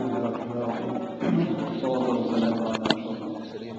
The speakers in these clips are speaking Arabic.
الله الرحمن الرحيم. والصلاة والسلام على أشرف المرسلين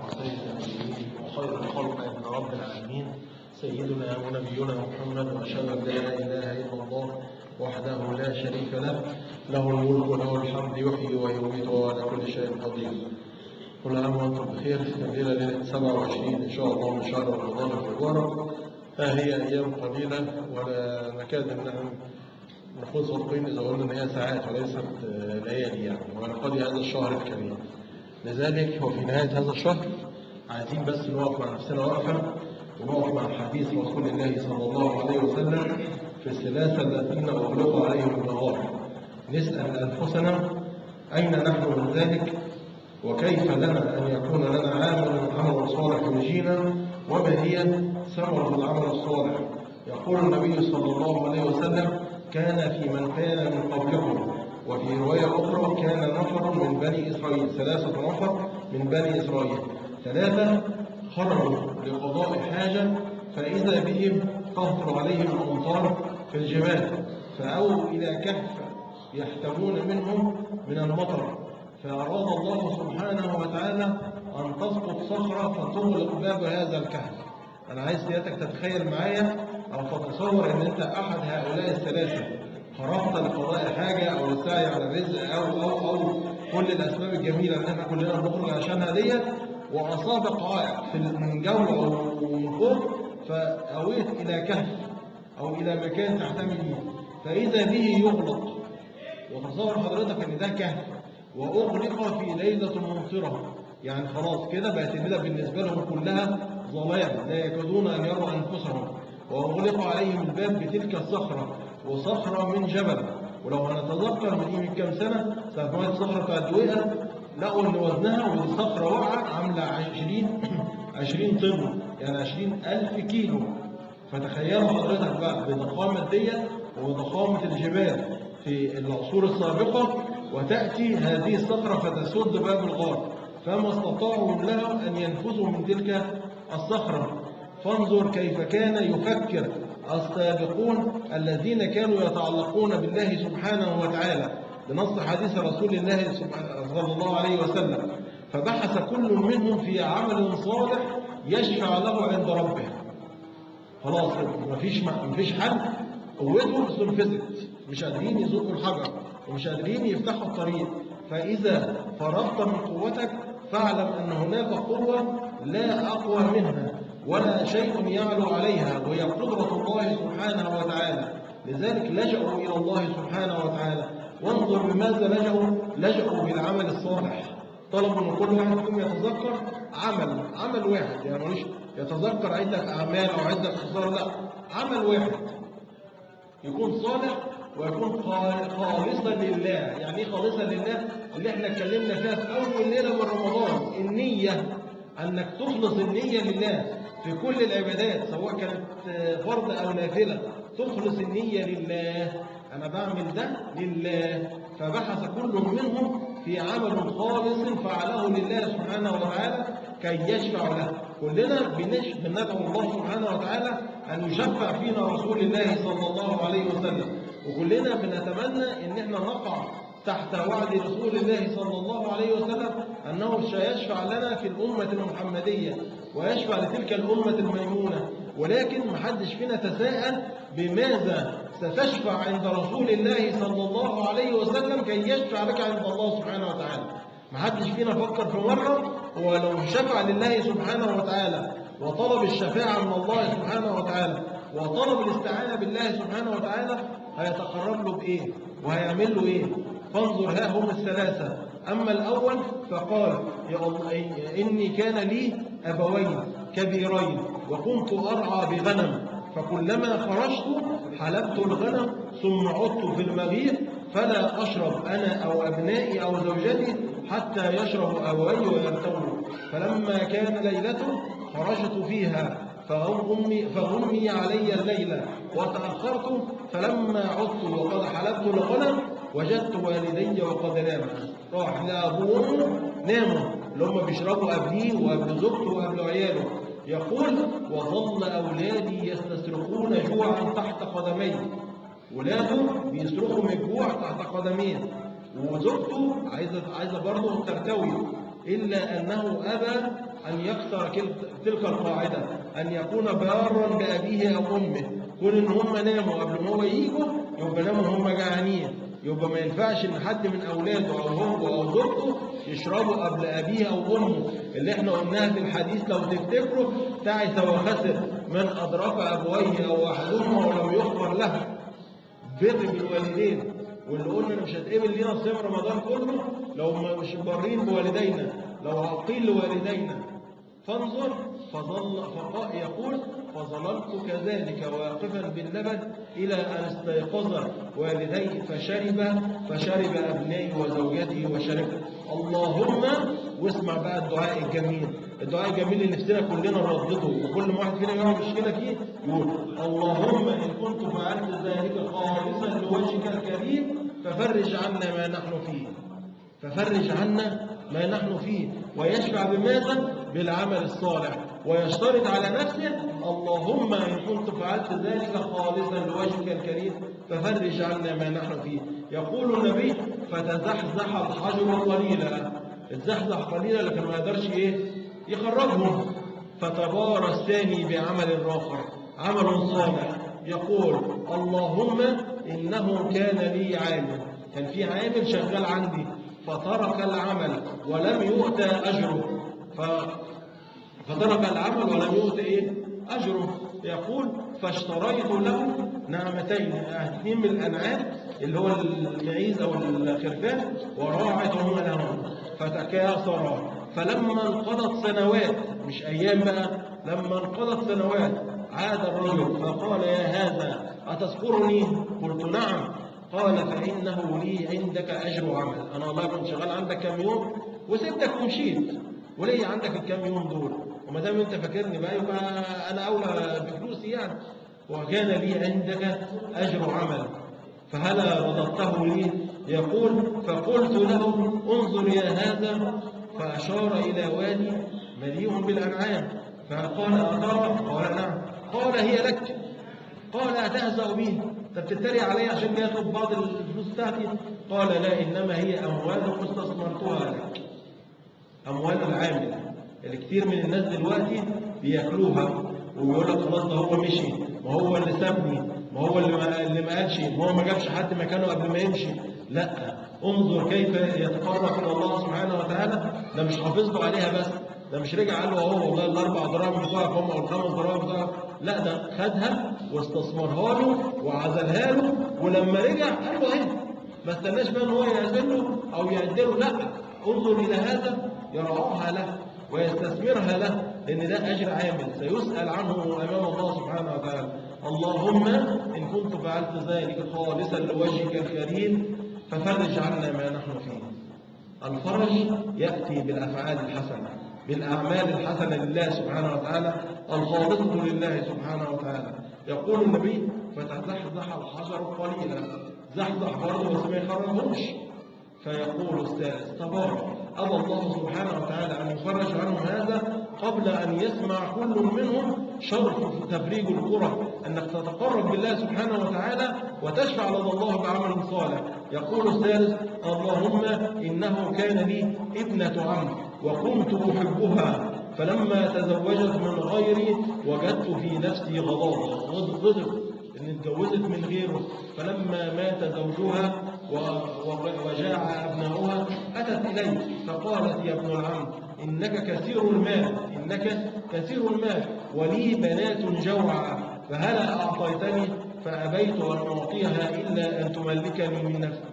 وسيد النبيين وخير الخلق عند رب العالمين سيدنا ونبينا محمد، وأشهد أن لا إله إلا الله وحده لا شريك له، له الملك وله الحمد، يحيي ويميت وعلى كل شيء قدير. كل عام وأنتم بخير. الليلة ليلة 27 إن شاء الله من شهر رمضان المبارك. ها هي أيام قليلة ولا نكاد أن نخوض صدقين إذا قلنا أن هي ساعات وليست ليالي يعني، ونقضي هذا الشهر الكريم. لذلك وفي نهاية هذا الشهر عايزين بس نقف مع نفسنا وقفة، ونقف مع حديث رسول الله صلى الله عليه وسلم في الثلاثة الذين أغلق عليهم النهار. نسأل أنفسنا أين نحن من ذلك، وكيف لنا أن يكون لنا عمل صالح ينجينا، وما هي ثمرة العمل الصالح. يقول النبي صلى الله عليه وسلم: كان في من كان من قبلكم، وفي رواية أخرى: كان نفر من بني إسرائيل، 3 نفر من بني إسرائيل، 3 خرجوا لقضاء حاجة، فإذا بهم تهطل عليهم الأمطار في الجبال، فأووا إلى كهف يحتمون منهم من المطر، فأراد الله سبحانه وتعالى أن تسقط صخرة فتغلق باب هذا الكهف. أنا عايز سيادتك تتخيل معايا أو تتصور أن أنت أحد هؤلاء الثلاثة، خرجت لقضاء حاجة أو للسعي على الرزق أو كل الأسباب الجميلة اللي احنا كلنا بنخرج عشانها ديت، وأصابك عائق من جو أو من فوق، فأويت إلى كهف أو إلى مكان تحتمي فيه، فإذا به يغلق. وتصور حضرتك أن ده كهف وأغلق في ليلة ممطرة، يعني خلاص كده بقت الليلة بالنسبة لهم كلها ظلام، لا يكادون أن يروا أنفسهم، وأغلق عليهم الباب بتلك الصخرة، وصخرة من جبل. ولو هنتذكر من كام سنة ما الصخرة بتاعت دويقة، لقوا ان وزنها ودي صخرة واقعة عاملة 20 طن، يعني 20,000 كيلو. فتخيلوا حضرتك بقى بضخامة ديت وبضخامة الجبال في العصور السابقة، وتأتي هذه الصخرة فتسد باب الغار، فما استطاعوا لها أن ينفذوا من تلك الصخرة. فانظر كيف كان يفكر السابقون الذين كانوا يتعلقون بالله سبحانه وتعالى بنص حديث رسول الله صلى الله عليه وسلم. فبحث كل منهم في عمل صالح يشفع له عند ربه. خلاص مفيش حل، قوته استنفذت، مش قادرين يزقوا الحجر ومش قادرين يفتحوا الطريق. فإذا فرغت من قوتك فاعلم أن هناك قوة لا أقوى منها ولا شيء يعلو عليها، وهي قدرة الله سبحانه وتعالى. لذلك لجأوا إلى الله سبحانه وتعالى. وانظر بماذا لجأوا بالعمل الصالح. طلبوا أن كل واحد منهم يتذكر عمل واحد، يعني مش يتذكر عدة أعمال أو عدة خصال، لا، عمل واحد يكون صالح ويكون خالصا لله. يعني ايه خالصا لله؟ اللي احنا اتكلمنا فيها في أول ليلة من رمضان، النية، أنك تخلص النية لله في كل العبادات سواء كانت فرض أو نافلة. تخلص النية لله، أنا بعمل ده لله. فبحث كل منهم في عمل خالص فعله لله سبحانه وتعالى كي يشفع له. كلنا بندعو الله سبحانه وتعالى أن يشفع فينا رسول الله صلى الله عليه وسلم، وكلنا بنتمنى أن احنا نقع تحت وعد رسول الله صلى الله عليه وسلم أنه سيشفع لنا في الأمة المحمدية ويشفع لتلك الأمة الميمونة. ولكن محدش فينا تساءل بماذا ستشفع عند رسول الله صلى الله عليه وسلم كي يشفع لك عند الله سبحانه وتعالى. محدش فينا فكر في مرة ولو شفع لله سبحانه وتعالى وطلب الشفاعة من الله سبحانه وتعالى وطلب الاستعانة بالله سبحانه وتعالى هيتقرب له بإيه وهيعمل له إيه. فانظر ها هم الثلاثة. أما الأول فقال: يا الله إني كان لي أبوين كبيرين وكنت أرعى بغنم، فكلما خرجت حلبت الغنم ثم عدت في المغير فلا أشرب أنا أو أبنائي أو زوجتي حتى يشرب أبوي ويرتووا. فلما كان ليلته خرجت فيها فغمي علي الليلة وتأخرت، فلما عدت وقد حلبت الغنم وجدت والدي وقد ناما. راح لأبوهم ناموا اللي هم بيشربوا قبليه وقبل زوجته وقبل عياله. يقول: وظل أولادي يستصرخون جوعا تحت قدمي. ولاده بيصرخوا من الجوع تحت قدميه. وزوجته عايزة برضه ترتوي، إلا أنه أبى أن يكسر تلك القاعدة، أن يكون بارا بأبيه أو أمه. كون إن هم ناموا قبل ما هو ييجوا يبقى ناموا هم جعانين، يبقى ما ينفعش إن حد من أولاده أو هو أو زوجته يشربوا قبل أبيه أو أمه، اللي إحنا قلناها في الحديث لو تفتكروا: تعس وخسر من أدرك أبويه أو أحدهما ولم يغفر له. بر بالوالدين، واللي قلنا إن مش هتقبل لينا صيام رمضان كله لو مش برين بوالدينا، لو عاقين لوالدينا. فانظر يقول: فظللت كذلك واقفا باللبن إلى أن استيقظ والدي فشرب أبنائي وزوجتي وشرب. اللهم، واسمع بقى الدعاء الجميل، الدعاء الجميل اللي نفسنا كلنا نردده، وكل واحد فينا يقع مشكلة فيه يقول: اللهم إن كنت فعلت ذلك خالصا لوجهك الكريم ففرج عنا ما نحن فيه. ففرج عنا ما نحن فيه. ويشفع بماذا؟ بالعمل الصالح. ويشترط على نفسه: اللهم إن كنت فعلت ذلك خالصا لوجهك الكريم ففرج عنا ما نحن فيه. يقول النبي: فتزحزح الحجر قليلا، اتزحزح قليلا لكن ما يقدرش يخرجهم. فتبارى الثاني بعمل آخر، عمل صالح. يقول: اللهم إنه كان لي عامل، كان في عامل شغال عندي فترك العمل ولم يؤت أجره، فترك العمل ولم يؤت أجره. يقول: فاشتريت له نعمتين، 2 من الأنعام اللي هو المعيز أو الخرفان، وراعتهما لهم فتكاثرا. فلما انقضت سنوات، مش أيام بقى، لما انقضت سنوات عاد الرجل فقال: يا هذا أتذكرني؟ قلت: نعم. قال: فإنه لي عندك أجر عمل، أنا والله كنت شغال عندك كم يوم وسبتك ومشيت، وليه عندك الكم يوم دول، وما دام أنت فاكرني بقى يبقى أنا أولى بفلوسي يعني. وكان لي عندك أجر عمل فهلا رددته لي؟ يقول: فقلت له: انظر يا هذا، فأشار إلى وادي مليء بالأنعام، فقال: أترى؟ قال: نعم. قال: هي لك. قال: أتهزأ به؟ طب تتريق علي عشان ياخد بعض الفلوس بتاعتي؟ قال: لا، إنما هي أموال استثمرتها لك، أموال العامل اللي كتير من الناس دلوقتي بياكلوها ويقول لك خلاص ده هو مشي، ما هو اللي سابني، ما هو اللي ما قالش، ما هو ما جابش حد مكانه قبل ما يمشي. لا، انظر كيف يتقرب الى الله سبحانه وتعالى. ده مش حافظ عليها بس، ده مش رجع قال له اهو والله ال4 دراهم بتوعك هم او ال5 دراهم بتوعك، لا، ده خدها واستثمرها له وعزلها له، ولما رجع قال له اهي، ما استناش بقى ان هو يعزل له او يعدله، لا، انظر الى هذا يرعاها له ويستثمرها له، لأن ده أجر عامل سيسأل عنه أمام الله سبحانه وتعالى. اللهم إن كنت فعلت ذلك خالصا لوجهك الكريم ففرج عنا ما نحن فيه. الفرج يأتي بالأفعال الحسنة، بالأعمال الحسنة لله سبحانه وتعالى، الخالصة لله سبحانه وتعالى. يقول النبي: فتزحزح الحجر قليلا، زحزح برضه بس ما يخرجهمش. فيقول الثالث: تبارك، أبى الله سبحانه وتعالى أن يفرج عنهم هذا قبل أن يسمع كل منهم شرط تفريج الكرة، أنك تتقرب بالله سبحانه وتعالى وتشفع لدى الله بعمل صالح. يقول الثالث: اللهم إنه كان لي ابنة عم وكنت أحبها، فلما تزوجت من غيري وجدت في نفسي غضب إن اتجوزت من غيره، فلما مات زوجها وجاع أبناؤها أتت إليه فقالت: يا ابن العم، إنك كثير المال ولي بنات جوعى، فهلا أعطيتني؟ فأبيت أن أعطيها إلا أن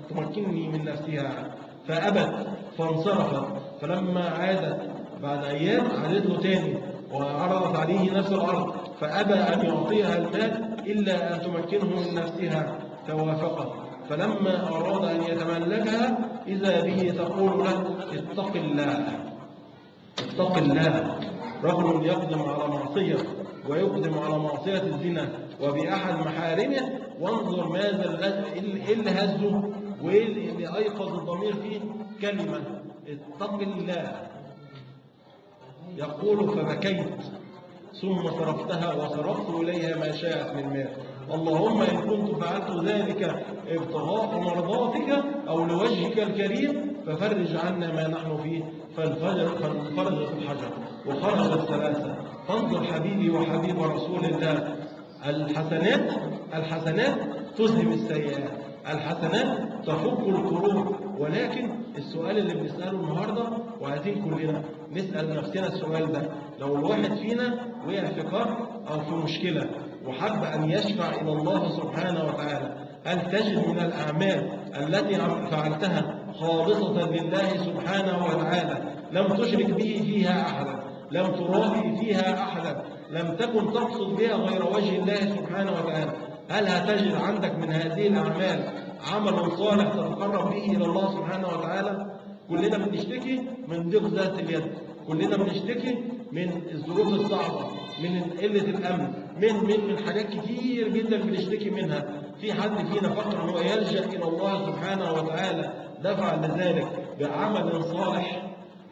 تمكنني من نفسها، فأبت فانصرفت. فلما عادت بعد أيام عادت له تاني وعرضت عليه نفس الأرض، فأبى أن يعطيها المال إلا أن تمكنه من نفسها، فوافقت. فلما أراد أن يتملكها إذا به تقول له: اتق الله. رجل يقدم على معصية ويقدم على معصية الزنا وبأحد محارمه، وانظر ماذا اللي هزه وإيه اللي أيقظ الضمير فيه؟ كلمة اتق الله. يقول: فبكيت ثم صرفتها وصرفت إليها ما شاءت من مال. اللهم إن كنت فعلت ذلك ابتغاء مرضاتك أو لوجهك الكريم ففرج عنا ما نحن فيه. فانفرجت الحجر وخرجت ثلاثة. فانظر حبيبي وحبيب رسول الله، الحسنات تذهب السيئات، الحسنات تفك الكروب. ولكن السؤال اللي بنسأله النهاردة وعايزين كلنا نسأل نفسنا السؤال ده، لو الواحد فينا وقع في كرب أو في مشكلة وحب أن يشفع إلى الله سبحانه وتعالى، هل تجد من الأعمال التي فعلتها خالصة لله سبحانه وتعالى لم تشرك به فيها أحدا، لم ترائي فيها أحدا، لم تكن تقصد بها غير وجه الله سبحانه وتعالى، هل هتجد عندك من هذه الأعمال عمل صالح تتقرب به إلى الله سبحانه وتعالى؟ كلنا بنشتكي من ضيق ذات اليد، كلنا بنشتكي من الظروف الصعبة، من قلة الأمن، من حاجات كتير جدا بنشتكي منها. في حد فينا فكر أنه يلجأ إلى الله سبحانه وتعالى دفعا لذلك بعمل صالح؟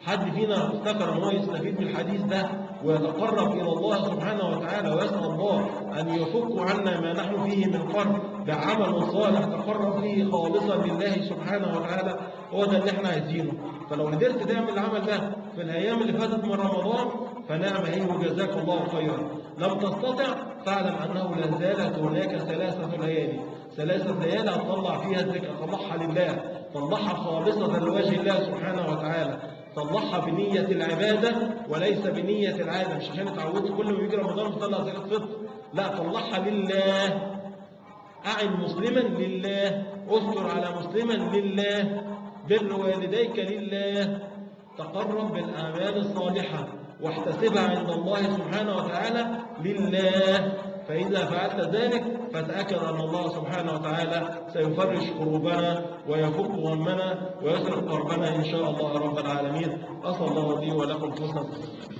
حد فينا افتكر أنه يستفيد من الحديث ده ويتقرب إلى الله سبحانه وتعالى ويسأل الله أن يفك عنا ما نحن فيه من قرب بعمل صالح تقرب فيه خالصا لله سبحانه وتعالى؟ هو ده اللي احنا عايزينه. فلو قدرت تعمل العمل ده في الأيام اللي فاتت من رمضان فنعم هي وجزاك الله خيرا. لم تستطع فاعلم أنه لا زالت هناك ثلاثة ليالي هتطلع فيها الذكر، طلعها لله، طلعها خالصة لوجه الله سبحانه وتعالى، طلعها بنية العبادة وليس بنية العادة. مش عشان اتعودت كل ما يجي رمضان بتطلع زكاة فطر، لا، طلعها لله. أعن مسلما لله، أستر على مسلما لله، بر والديك لله، تقرب بالأعمال الصالحة واحتسبها عند الله سبحانه وتعالى لله. فإذا فعلت ذلك فتأكد أن الله سبحانه وتعالى سيفرج كروبنا ويفك همنا ويصرف كربنا إن شاء الله رب العالمين. أسأل الله لي ولكم حسن التوفيق.